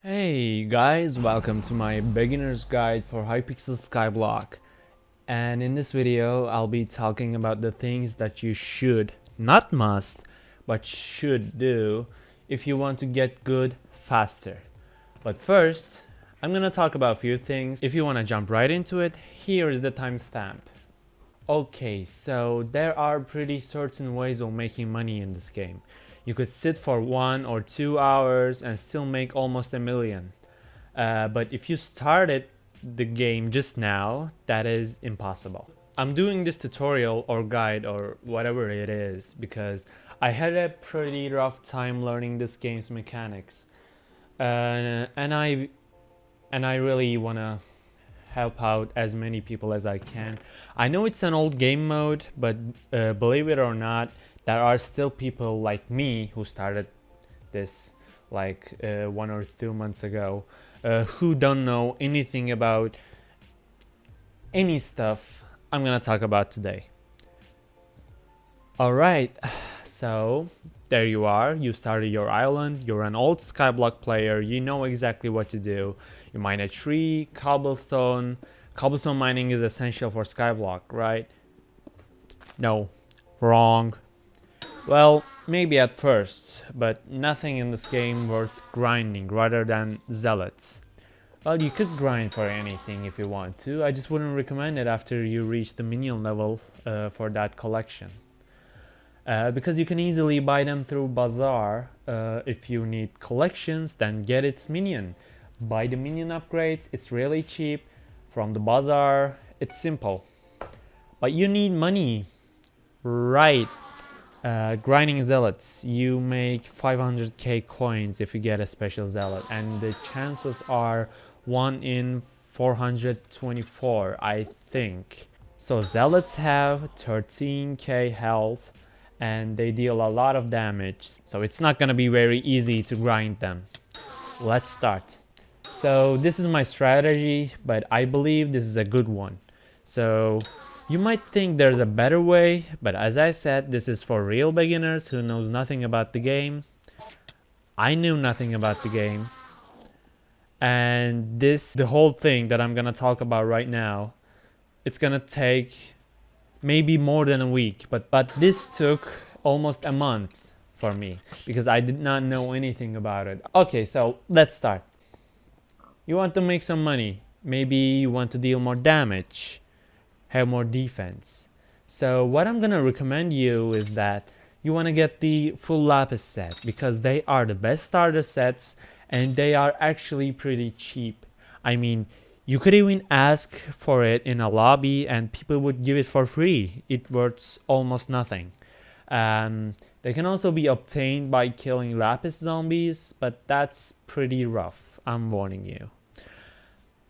Hey guys, welcome to my beginner's guide for Hypixel Skyblock. And in this video, I'll be talking about the things that you should, not must, but should do if you want to get good faster. But first, I'm gonna talk about a few things. If you wanna jump right into it, here is the timestamp. Okay, so there are pretty certain ways of making money in this game. You could sit for 1 or 2 hours and still make almost $1 million. But if you started the game just now, that is impossible. I'm doing this tutorial or guide or whatever it is because I had a pretty rough time learning this game's mechanics. And I really wanna help out as many people as I can. I know it's an old game mode, but believe it or not, there are still people like me who started this like 1 or 2 months ago who don't know anything about any stuff I'm gonna talk about today. Alright, so there you are, you started your island, you're an old Skyblock player, you know exactly what to do. You mine a tree, cobblestone. Cobblestone mining is essential for Skyblock, right? No, wrong. Well, maybe at first, but nothing in this game worth grinding rather than Zealots. Well, you could grind for anything if you want to, I just wouldn't recommend it after you reach the minion level for that collection. Because you can easily buy them through Bazaar. If you need collections, then get its minion. Buy the minion upgrades, it's really cheap. From the Bazaar, it's simple. But you need money, right? Grinding Zealots, you make 500k coins if you get a special Zealot, and the chances are 1 in 424, I think. So Zealots have 13k health and they deal a lot of damage, so it's not gonna be very easy to grind them. Let's start. So this is my strategy, but I believe this is a good one. So you might think there's a better way, but as I said, this is for real beginners who knows nothing about the game. I knew nothing about the game. And the whole thing that I'm gonna talk about right now, it's gonna take maybe more than a week, but this took almost a month for me because I did not know anything about it. Okay, so let's start. You want to make some money. Maybe you want to deal more damage, have more defense. So what I'm gonna recommend you is that you want to get the full Lapis set because they are the best starter sets and they are actually pretty cheap. I mean, you could even ask for it in a lobby and people would give it for free. It worth almost nothing. They can also be obtained by killing Lapis zombies, but that's pretty rough, I'm warning you.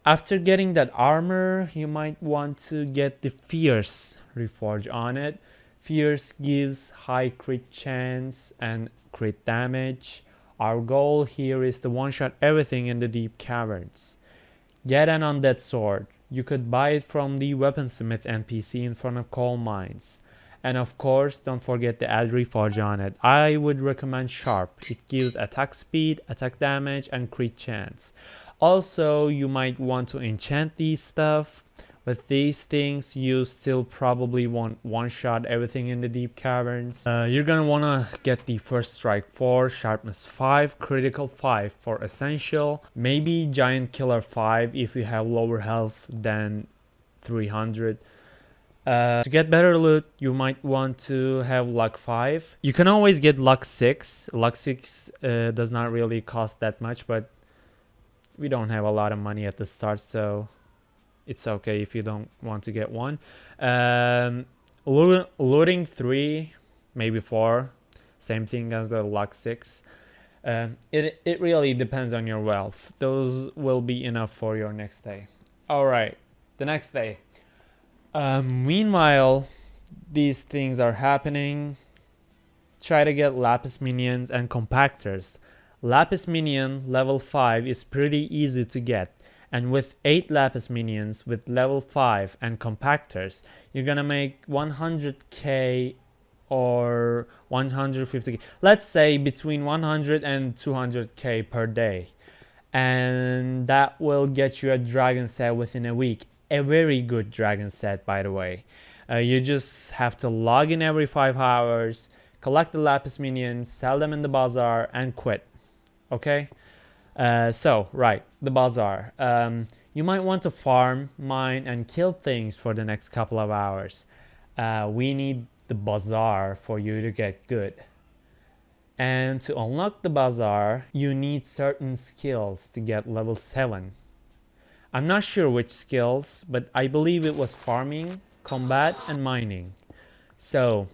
After getting that armor, you might want to get the Fierce reforge on it. Fierce gives high crit chance and crit damage. Our goal here is to one-shot everything in the deep caverns. Get an undead sword. You could buy it from the weaponsmith NPC in front of coal mines. And of course, don't forget to add reforge on it. I would recommend sharp. It gives attack speed, attack damage, and crit chance. Also, you might want to enchant these stuff. With these things, you still probably want one-shot everything in the deep caverns. You're gonna wanna get the first strike 4, sharpness 5, critical 5 for essential. Maybe giant killer 5 if you have lower health than 300. To get better loot, you might want to have luck 5. You can always get luck 6. Luck 6 does not really cost that much, but we don't have a lot of money at the start, so it's okay if you don't want to get one. Looting 3, maybe 4, same thing as the luck 6. It really depends on your wealth. Those will be enough for your next day. Alright, the next day. Meanwhile, these things are happening. Try to get Lapis Minions and Compactors. Lapis Minion level 5 is pretty easy to get, and with 8 Lapis Minions with level 5 and Compactors, you're gonna make 100k or 150k. Let's say between 100 and 200k per day. and that will get you a dragon set within a week. A very good dragon set, by the way. You just have to log in every 5 hours, collect the Lapis Minions, sell them in the bazaar, and quit. Okay? Right, the bazaar. You might want to farm, mine, and kill things for the next couple of hours. We need the bazaar for you to get good. And to unlock the bazaar, you need certain skills to get level 7. I'm not sure which skills, but I believe it was farming, combat, and mining. So,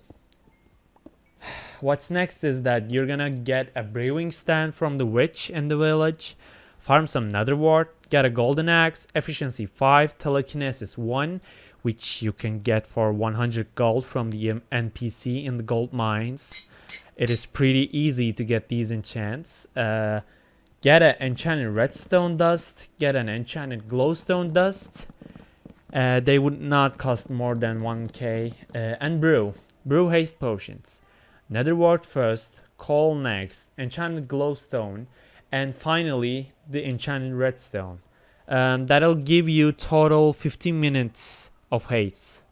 what's next is that you're gonna get a brewing stand from the witch in the village, farm some netherwort, get a golden axe, efficiency 5, telekinesis 1, which you can get for 100 gold from the NPC in the gold mines. It is pretty easy to get these enchants. Get an enchanted redstone dust, get an enchanted glowstone dust. They would not cost more than 1k. And brew haste potions. Netherwort first, coal next, enchanted glowstone, and finally the enchanted redstone. That'll give you total 15 minutes of haste.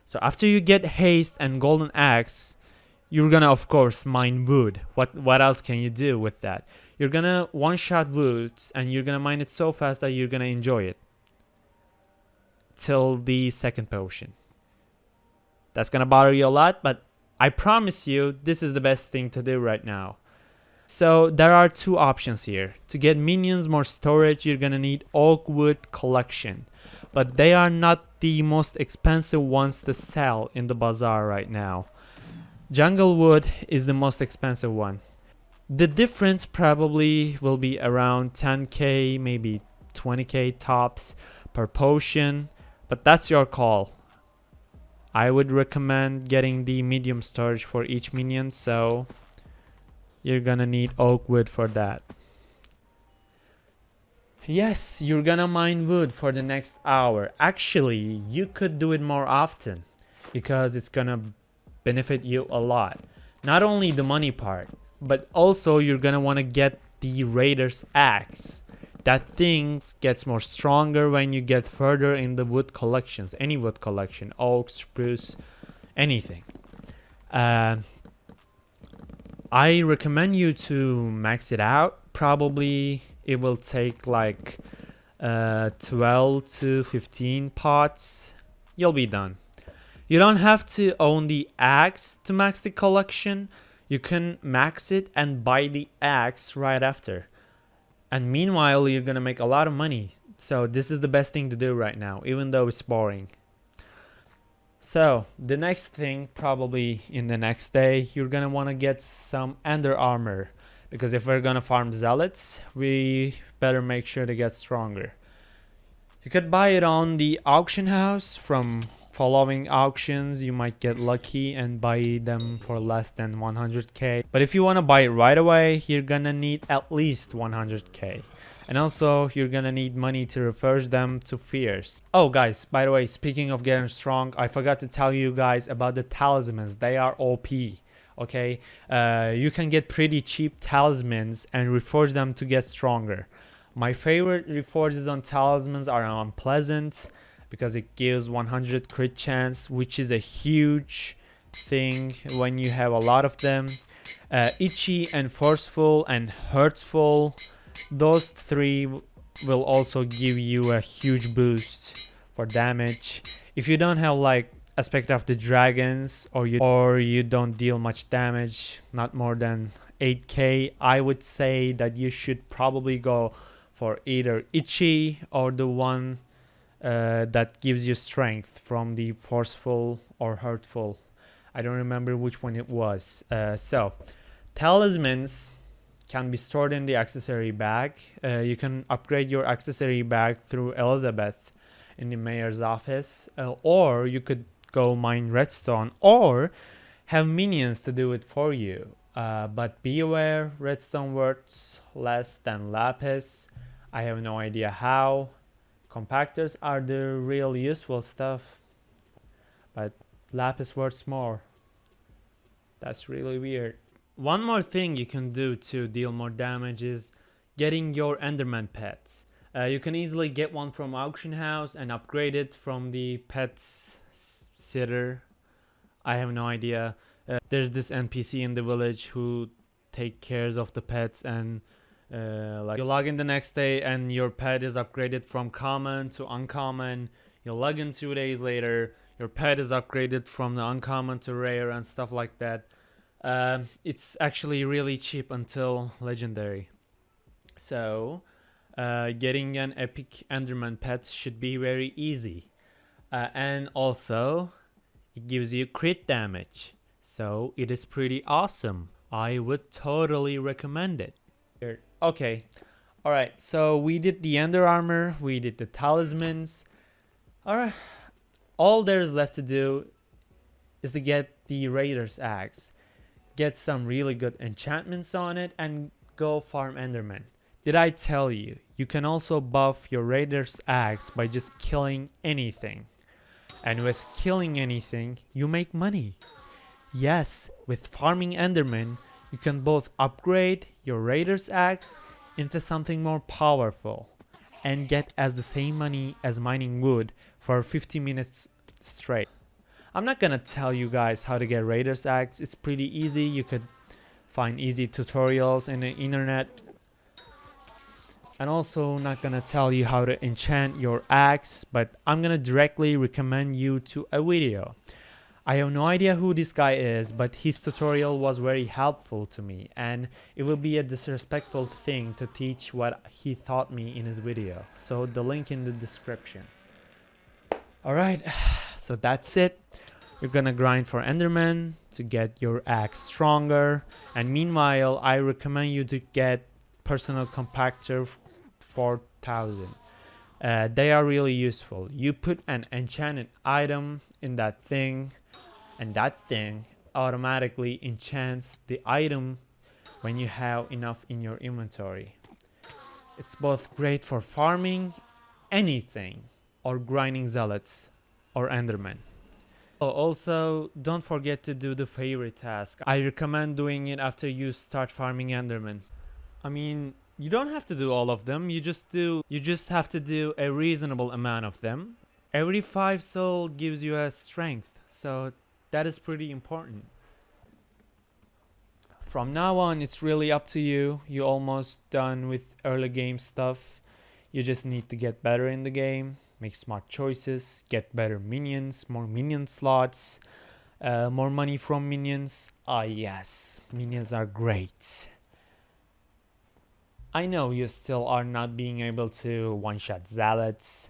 So after you get haste and golden axe, you're gonna of course mine wood. What else can you do with that? You're gonna one-shot woods and you're gonna mine it so fast that you're gonna enjoy it till the second potion. That's gonna bother you a lot, but I promise you this is the best thing to do right now. So there are two options here. To get minions more storage, you're gonna need oak wood collection, but they are not the most expensive ones to sell in the bazaar right now. Jungle wood is the most expensive one. The difference probably will be around 10k, maybe 20k tops per potion, but that's your call. I would recommend getting the medium storage for each minion, so you're gonna need oak wood for that. Yes, you're gonna mine wood for the next hour. Actually, you could do it more often because it's gonna benefit you a lot. Not only the money part, but also you're gonna want to get the Raider's axe. That thing gets more stronger when you get further in the wood collections. Any wood collection, oak, spruce, anything. I recommend you to max it out. Probably it will take like 12 to 15 pots. You'll be done. You don't have to own the axe to max the collection. You can max it and buy the axe right after. And meanwhile, you're gonna make a lot of money. So this is the best thing to do right now, even though it's boring. So the next thing, probably in the next day, you're gonna wanna get some ender armor. Because if we're gonna farm zealots, we better make sure to get stronger. You could buy it on the auction house. From following auctions, you might get lucky and buy them for less than 100k. But if you want to buy it right away, you're gonna need at least 100k. And also, you're gonna need money to refurbish them to fierce. Oh guys, by the way, speaking of getting strong, I forgot to tell you guys about the talismans. They are OP. Okay, you can get pretty cheap talismans and reforge them to get stronger. My favorite reforges on talismans are unpleasant, because it gives 100 crit chance, which is a huge thing when you have a lot of them. Itchy and forceful and hurtful, those three will also give you a huge boost for damage. If you don't have like aspect of the dragons, or you don't deal much damage, not more than 8k, I would say that you should probably go for either itchy or the one that gives you strength from the forceful or hurtful. I don't remember which one it was. So talismans can be stored in the accessory bag. You can upgrade your accessory bag through Elizabeth in the mayor's office, or you could go mine redstone or have minions to do it for you. But be aware, redstone worth less than lapis. I have no idea how. Compactors are the real useful stuff, but lapis worth more. That's really weird. One more thing you can do to deal more damage is getting your Enderman Pets. You can easily get one from auction house and upgrade it from the pets sitter. I have no idea. There's this NPC in the village who take cares of the pets, and like you log in the next day and your pet is upgraded from common to uncommon. You log in 2 days later, your pet is upgraded from the uncommon to rare and stuff like that. It's actually really cheap until legendary. So getting an epic Enderman pet should be very easy. And also it gives you crit damage. So it is pretty awesome. I would totally recommend it. Okay. Alright, so we did the Ender Armor, we did the Talismans. Alright. All there's left to do is to get the Raider's Axe. Get some really good enchantments on it and go farm Enderman. Did I tell you? You can also buff your Raider's Axe by just killing anything. And with killing anything, you make money. Yes, with farming Enderman, you can both upgrade your Raider's Axe into something more powerful and get as the same money as mining wood for 50 minutes straight. I'm not gonna tell you guys how to get Raider's Axe. It's pretty easy. You could find easy tutorials in the internet. And also not gonna tell you how to enchant your axe, but I'm gonna directly recommend you to a video. I have no idea who this guy is, but his tutorial was very helpful to me, and it will be a disrespectful thing to teach what he taught me in his video. So the link in the description. Alright, so that's it. You're gonna grind for Enderman to get your axe stronger, and meanwhile I recommend you to get personal compactor 4000. They are really useful. You put an enchanted item in that thing, and that thing automatically enchants the item when you have enough in your inventory. It's both great for farming anything or grinding Zealots or Enderman. Oh, also, don't forget to do the favorite task. I recommend doing it after you start farming Enderman. I mean, you don't have to do all of them. You just have to do a reasonable amount of them. Every 5 soul gives you a strength, so that is pretty important. From now on, it's really up to you. You're almost done with early game stuff. You just need to get better in the game, make smart choices, get better minions, more minion slots, more money from minions. Ah yes, minions are great. I know you still are not being able to one-shot Zealots,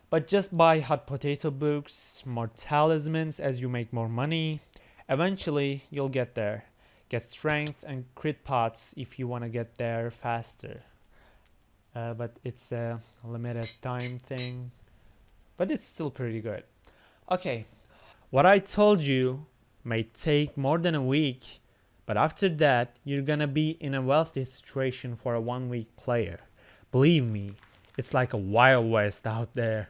but just buy hot potato books, more talismans as you make more money. Eventually, you'll get there. Get strength and crit pots if you want to get there faster. But it's a limited time thing. But it's still pretty good. Okay, what I told you may take more than a week, but after that, you're gonna be in a wealthy situation for a 1-week player. Believe me, it's like a Wild West out there.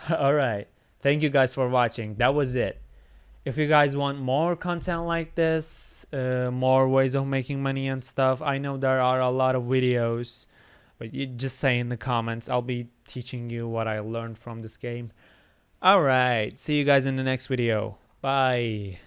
Alright, thank you guys for watching. That was it. If you guys want more content like this, more ways of making money and stuff, I know there are a lot of videos, but you just say in the comments. I'll be teaching you what I learned from this game. Alright, see you guys in the next video. Bye.